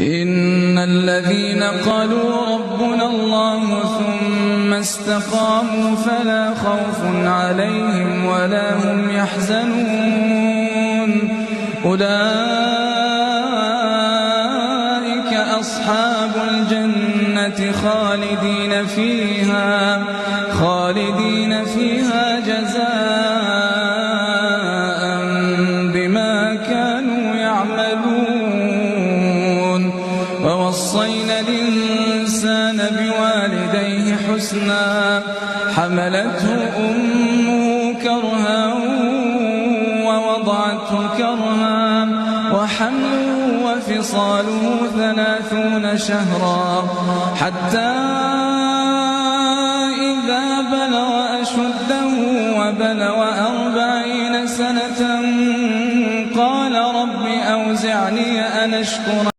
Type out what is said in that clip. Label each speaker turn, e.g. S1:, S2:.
S1: إن الذين قالوا ربنا الله ثم استقاموا فلا خوف عليهم ولا هم يحزنون أولئك أصحاب الجنة خالدين فيها جزاء بما كانوا يعملون ووصينا الإنسان بوالديه حسنا حملته أمه كرها ووضعته كرها وحمله وفصاله 30 شهرا حتى إذا بلغ أشده وبلغ 40 سنة قال رب أوزعني أن أشكر